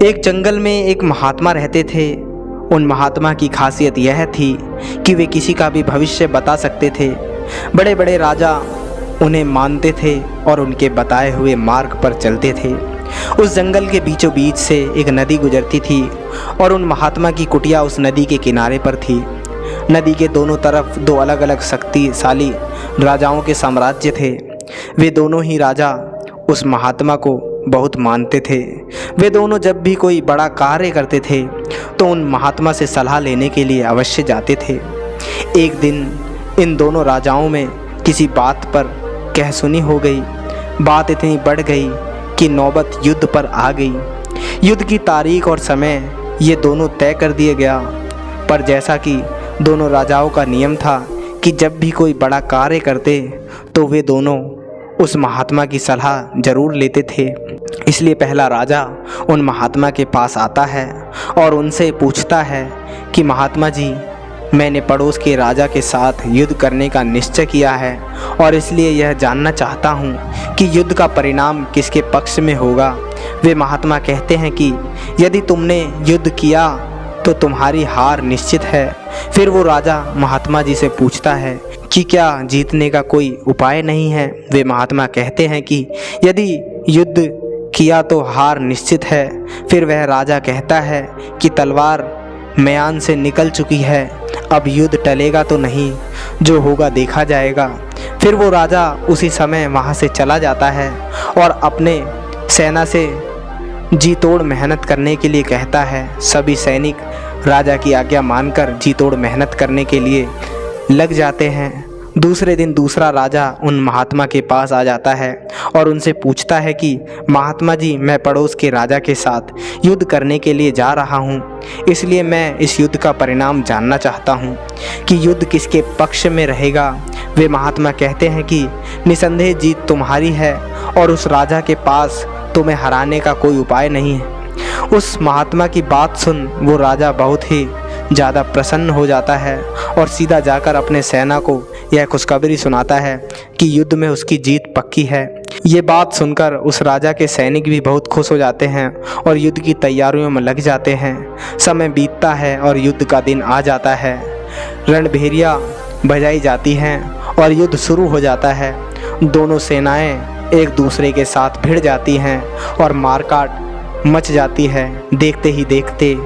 एक जंगल में एक महात्मा रहते थे। उन महात्मा की खासियत यह थी कि वे किसी का भी भविष्य बता सकते थे। बड़े बड़े राजा उन्हें मानते थे और उनके बताए हुए मार्ग पर चलते थे। उस जंगल के बीचों बीच से एक नदी गुजरती थी और उन महात्मा की कुटिया उस नदी के किनारे पर थी। नदी के दोनों तरफ दो अलग अलग शक्तिशाली राजाओं के साम्राज्य थे। वे दोनों ही राजा उस महात्मा को बहुत मानते थे। वे दोनों जब भी कोई बड़ा कार्य करते थे तो उन महात्मा से सलाह लेने के लिए अवश्य जाते थे। एक दिन इन दोनों राजाओं में किसी बात पर कहसुनी हो गई। बात इतनी बढ़ गई कि नौबत युद्ध पर आ गई। युद्ध की तारीख और समय ये दोनों तय कर दिया गया। पर जैसा कि दोनों राजाओं का नियम था कि जब भी कोई बड़ा कार्य करते तो वे दोनों उस महात्मा की सलाह जरूर लेते थे। इसलिए पहला राजा उन महात्मा के पास आता है और उनसे पूछता है कि महात्मा जी, मैंने पड़ोस के राजा के साथ युद्ध करने का निश्चय किया है और इसलिए यह जानना चाहता हूँ कि युद्ध का परिणाम किसके पक्ष में होगा। वे महात्मा कहते हैं कि यदि तुमने युद्ध किया तो तुम्हारी हार निश्चित है। फिर वो राजा महात्मा जी से पूछता है कि क्या जीतने का कोई उपाय नहीं है। वे महात्मा कहते हैं कि यदि युद्ध किया तो हार निश्चित है। फिर वह राजा कहता है कि तलवार म्यान से निकल चुकी है, अब युद्ध टलेगा तो नहीं, जो होगा देखा जाएगा। फिर वो राजा उसी समय वहाँ से चला जाता है और अपने सेना से जी तोड़ मेहनत करने के लिए कहता है। सभी सैनिक राजा की आज्ञा मानकर जी तोड़ मेहनत करने के लिए लग जाते हैं। दूसरे दिन दूसरा राजा उन महात्मा के पास आ जाता है और उनसे पूछता है कि महात्मा जी, मैं पड़ोस के राजा के साथ युद्ध करने के लिए जा रहा हूँ, इसलिए मैं इस युद्ध का परिणाम जानना चाहता हूँ कि युद्ध किसके पक्ष में रहेगा। वे महात्मा कहते हैं कि निसंदेह जीत तुम्हारी है और उस राजा के पास तुम्हें हराने का कोई उपाय नहीं है। उस महात्मा की बात सुन वो राजा बहुत ही ज़्यादा प्रसन्न हो जाता है और सीधा जाकर अपने सेना को यह खुशखबरी सुनाता है कि युद्ध में उसकी जीत पक्की है। ये बात सुनकर उस राजा के सैनिक भी बहुत खुश हो जाते हैं और युद्ध की तैयारियों में लग जाते हैं। समय बीतता है और युद्ध का दिन आ जाता है। रणभेरियाँ बजाई जाती हैं और युद्ध शुरू हो जाता है। दोनों सेनाएं एक दूसरे के साथ भिड़ जाती हैं और मारकाट मच जाती है। देखते ही देखते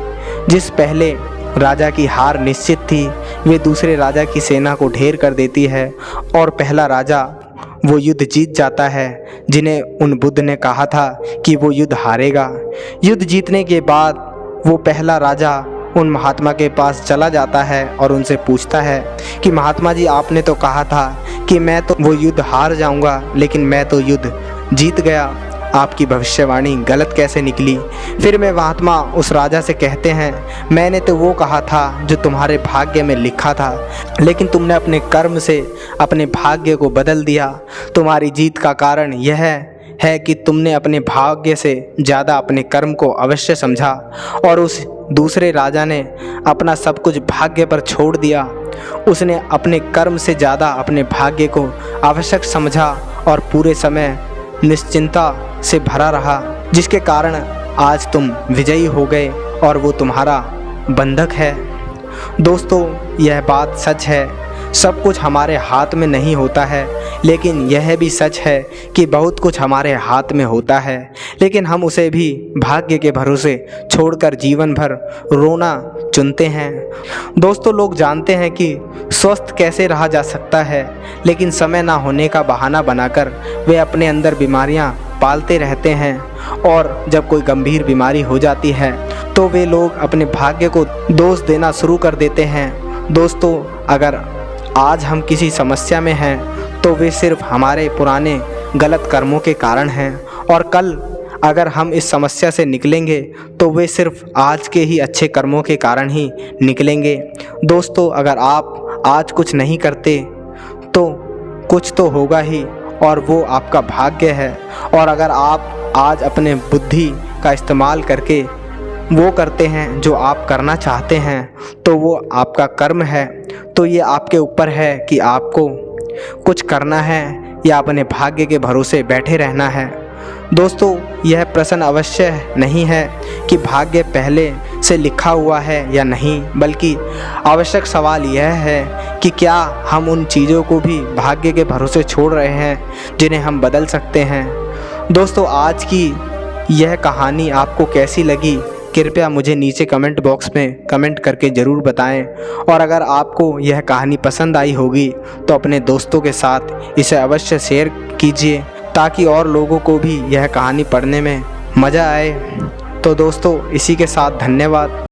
जिस पहले राजा की हार निश्चित थी वे दूसरे राजा की सेना को ढेर कर देती है और पहला राजा वो युद्ध जीत जाता है जिन्हें उन बुद्ध ने कहा था कि वो युद्ध हारेगा। युद्ध जीतने के बाद वो पहला राजा उन महात्मा के पास चला जाता है और उनसे पूछता है कि महात्मा जी, आपने तो कहा था कि मैं तो वो युद्ध हार जाऊंगा, लेकिन मैं तो युद्ध जीत गया। आपकी भविष्यवाणी गलत कैसे निकली। फिर मैं महात्मा उस राजा से कहते हैं, मैंने तो वो कहा था जो तुम्हारे भाग्य में लिखा था, लेकिन तुमने अपने कर्म से अपने भाग्य को बदल दिया। तुम्हारी जीत का कारण यह है कि तुमने अपने भाग्य से ज़्यादा अपने कर्म को अवश्य समझा और उस दूसरे राजा ने अपना सब कुछ भाग्य पर छोड़ दिया। उसने अपने कर्म से ज़्यादा अपने भाग्य को आवश्यक समझा और पूरे समय निश्चिंता से भरा रहा, जिसके कारण आज तुम विजयी हो गए और वो तुम्हारा बंधक है। दोस्तों, यह बात सच है। सब कुछ हमारे हाथ में नहीं होता है, लेकिन यह भी सच है कि बहुत कुछ हमारे हाथ में होता है, लेकिन हम उसे भी भाग्य के भरोसे छोड़कर जीवन भर रोना चुनते हैं। दोस्तों, लोग जानते हैं कि स्वस्थ कैसे रहा जा सकता है, लेकिन समय ना होने का बहाना बनाकर वे अपने अंदर बीमारियां पालते रहते हैं और जब कोई गंभीर बीमारी हो जाती है तो वे लोग अपने भाग्य को दोष देना शुरू कर देते हैं। दोस्तों, अगर आज हम किसी समस्या में हैं तो वे सिर्फ हमारे पुराने गलत कर्मों के कारण हैं और कल अगर हम इस समस्या से निकलेंगे तो वे सिर्फ आज के ही अच्छे कर्मों के कारण ही निकलेंगे। दोस्तों, अगर आप आज कुछ नहीं करते तो कुछ तो होगा ही और वो आपका भाग्य है, और अगर आप आज अपने बुद्धि का इस्तेमाल करके वो करते हैं जो आप करना चाहते हैं तो वो आपका कर्म है। तो ये आपके ऊपर है कि आपको कुछ करना है या अपने भाग्य के भरोसे बैठे रहना है। दोस्तों, यह प्रश्न अवश्य नहीं है कि भाग्य पहले से लिखा हुआ है या नहीं, बल्कि आवश्यक सवाल यह है कि क्या हम उन चीज़ों को भी भाग्य के भरोसे छोड़ रहे हैं जिन्हें हम बदल सकते हैं। दोस्तों, आज की यह कहानी आपको कैसी लगी, कृपया मुझे नीचे कमेंट बॉक्स में कमेंट करके ज़रूर बताएं। और अगर आपको यह कहानी पसंद आई होगी तो अपने दोस्तों के साथ इसे अवश्य शेयर कीजिए, ताकि और लोगों को भी यह कहानी पढ़ने में मज़ा आए। तो दोस्तों, इसी के साथ धन्यवाद।